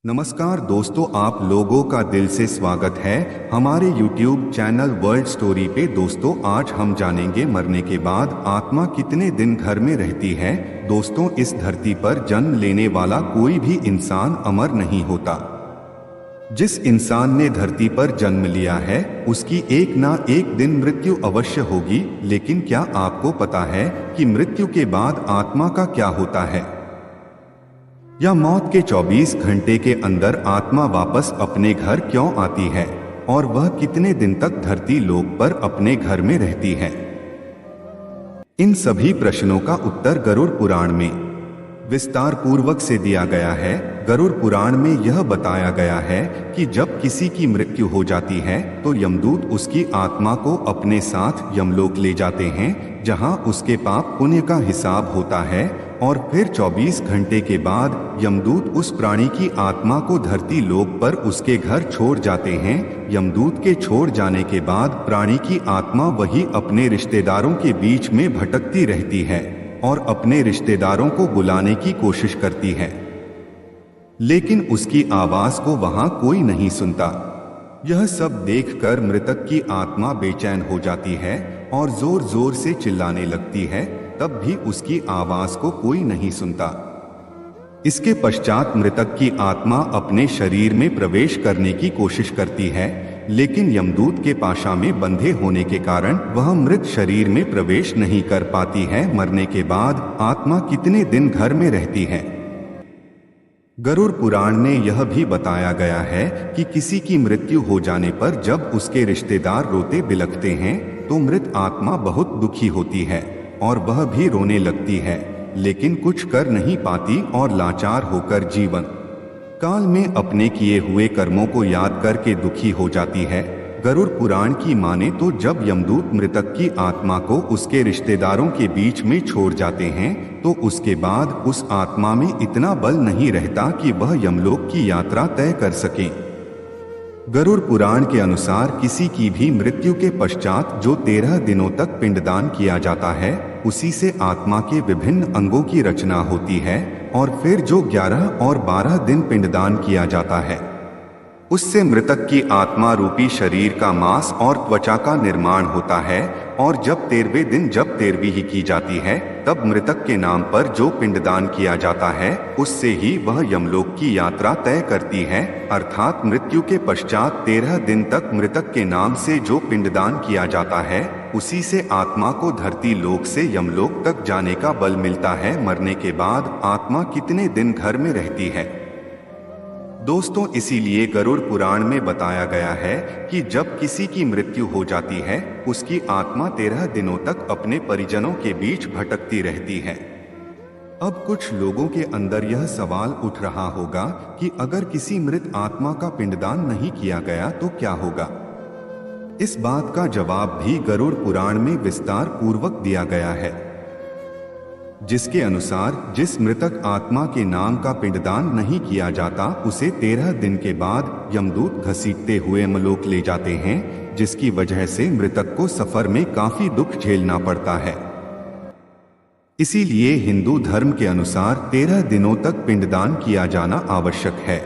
नमस्कार दोस्तों, आप लोगों का दिल से स्वागत है हमारे YouTube चैनल वर्ल्ड स्टोरी पे। दोस्तों, आज हम जानेंगे मरने के बाद आत्मा कितने दिन घर में रहती है। दोस्तों, इस धरती पर जन्म लेने वाला कोई भी इंसान अमर नहीं होता। जिस इंसान ने धरती पर जन्म लिया है उसकी एक ना एक दिन मृत्यु अवश्य होगी। लेकिन क्या आपको पता है कि मृत्यु के बाद आत्मा का क्या होता है? या मौत के 24 घंटे के अंदर आत्मा वापस अपने घर क्यों आती है और वह कितने दिन तक धरती लोक पर अपने घर में रहती है? इन सभी प्रश्नों का उत्तर गरुड़ पुराण में विस्तार पूर्वक से दिया गया है। गरुड़ पुराण में यह बताया गया है कि जब किसी की मृत्यु हो जाती है तो यमदूत उसकी आत्मा को अपने साथ यमलोक ले जाते हैं, जहां उसके पाप पुण्य का हिसाब होता है। और फिर 24 घंटे के बाद यमदूत उस प्राणी की आत्मा को धरती लोक पर उसके घर छोड़ जाते हैं। यमदूत के छोड़ जाने के बाद प्राणी की आत्मा वही अपने रिश्तेदारों के बीच में भटकती रहती है और अपने रिश्तेदारों को बुलाने की कोशिश करती है, लेकिन उसकी आवाज को वहां कोई नहीं सुनता। यह सब देखकर मृतक की आत्मा बेचैन हो जाती है और जोर जोर से चिल्लाने लगती है, तब भी उसकी आवाज को कोई नहीं सुनता। इसके पश्चात मृतक की आत्मा अपने शरीर में प्रवेश करने की कोशिश करती है, लेकिन यमदूत के पाशा में बंधे होने के कारण वह मृत शरीर में प्रवेश नहीं कर पाती है। मरने के बाद आत्मा कितने दिन घर में रहती है? गरुड़ पुराण में यह भी बताया गया है कि किसी की मृत्यु हो जाने पर जब उसके रिश्तेदार रोते बिलखते हैं तो मृत आत्मा बहुत दुखी होती है और वह भी रोने लगती है, लेकिन कुछ कर नहीं पाती और लाचार होकर जीवन काल में अपने किए हुए कर्मों को याद करके दुखी हो जाती है। गरुड़ पुराण की माने तो जब यमदूत मृतक की आत्मा को उसके रिश्तेदारों के बीच में छोड़ जाते हैं तो उसके बाद उस आत्मा में इतना बल नहीं रहता कि वह यमलोक की यात्रा तय कर सके। गरुड़ पुराण के अनुसार किसी की भी मृत्यु के पश्चात जो 13 दिनों तक पिंडदान किया जाता है उसी से आत्मा के विभिन्न अंगों की रचना होती है, और फिर जो 11 और 12 दिन पिंडदान किया जाता है उससे मृतक की आत्मा रूपी शरीर का मांस और त्वचा का निर्माण होता है। और जब 13वें दिन जब 13वीं ही की जाती है तब मृतक के नाम पर जो पिंडदान किया जाता है उससे ही वह यमलोक की यात्रा तय करती है। अर्थात मृत्यु के पश्चात 13 दिन तक मृतक के नाम से जो पिंडदान किया जाता है उसी से आत्मा को धरती लोक से यमलोक तक जाने का बल मिलता है। मरने के बाद आत्मा कितने दिन घर में रहती है? दोस्तों, इसीलिए गरुड़ पुराण में बताया गया है कि जब किसी की मृत्यु हो जाती है उसकी आत्मा 13 दिनों तक अपने परिजनों के बीच भटकती रहती है। अब कुछ लोगों के अंदर यह सवाल उठ रहा होगा कि अगर किसी मृत आत्मा का पिंडदान नहीं किया गया तो क्या होगा? इस बात का जवाब भी गरुड़ पुराण में विस्तार पूर्वक दिया गया है, जिसके अनुसार जिस मृतक आत्मा के नाम का पिंडदान नहीं किया जाता उसे 13 दिन के बाद यमदूत घसीटते हुए यमलोक ले जाते हैं, जिसकी वजह से मृतक को सफर में काफी दुख झेलना पड़ता है। इसीलिए हिंदू धर्म के अनुसार 13 दिनों तक पिंडदान किया जाना आवश्यक है।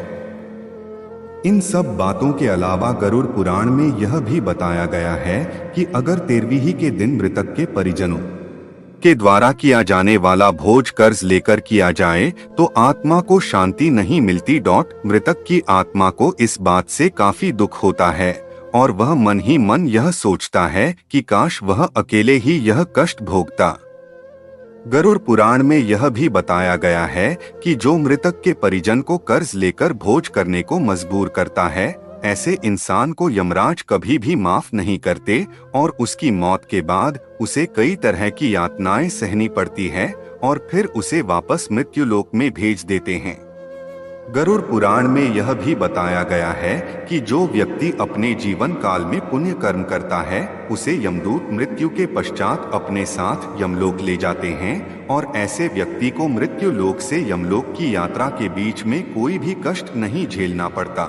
इन सब बातों के अलावा गरुड़ पुराण में यह भी बताया गया है कि अगर 13वीं ही के दिन मृतक के परिजनों के द्वारा किया जाने वाला भोज कर्ज लेकर किया जाए तो आत्मा को शांति नहीं मिलती। मृतक की आत्मा को इस बात से काफी दुख होता है और वह मन ही मन यह सोचता है कि काश वह अकेले ही यह कष्ट भोगता। गरुड़ पुराण में यह भी बताया गया है कि जो मृतक के परिजन को कर्ज लेकर भोज करने को मजबूर करता है ऐसे इंसान को यमराज कभी भी माफ नहीं करते और उसकी मौत के बाद उसे कई तरह की यातनाएं सहनी पड़ती है और फिर उसे वापस मृत्युलोक में भेज देते हैं। गरुड़ पुराण में यह भी बताया गया है कि जो व्यक्ति अपने जीवन काल में पुण्य कर्म करता है उसे यमदूत मृत्यु के पश्चात अपने साथ यमलोक ले जाते हैं और ऐसे व्यक्ति को मृत्युलोक से यमलोक की यात्रा के बीच में कोई भी कष्ट नहीं झेलना पड़ता।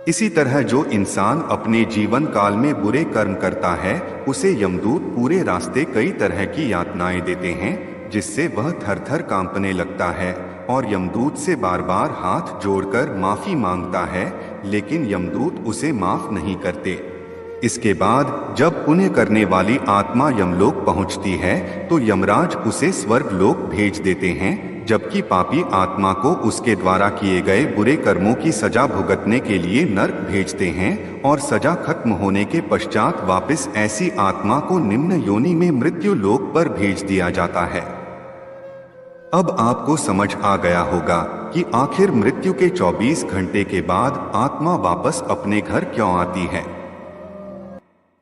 इसी तरह जो इंसान अपने जीवन काल में बुरे कर्म करता है उसे यमदूत पूरे रास्ते कई तरह की यातनाएं देते हैं, जिससे वह थर थर कांपने लगता है और यमदूत से बार बार हाथ जोड़कर माफी मांगता है, लेकिन यमदूत उसे माफ नहीं करते। इसके बाद जब पुण्य करने वाली आत्मा यमलोक पहुंचती है तो यमराज उसे स्वर्गलोक भेज देते हैं, जबकि पापी आत्मा को उसके द्वारा किए गए बुरे कर्मों की सजा भुगतने के लिए नर्क भेजते हैं और सजा खत्म होने के पश्चात वापस ऐसी आत्मा को निम्न योनि में मृत्यु लोक पर भेज दिया जाता है। अब आपको समझ आ गया होगा कि आखिर मृत्यु के 24 घंटे के बाद आत्मा वापस अपने घर क्यों आती है।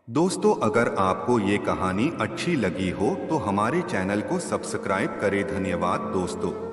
दोस्तों, अगर आपको ये कहानी अच्छी लगी हो तो हमारे चैनल को सब्सक्राइब करें। धन्यवाद दोस्तों।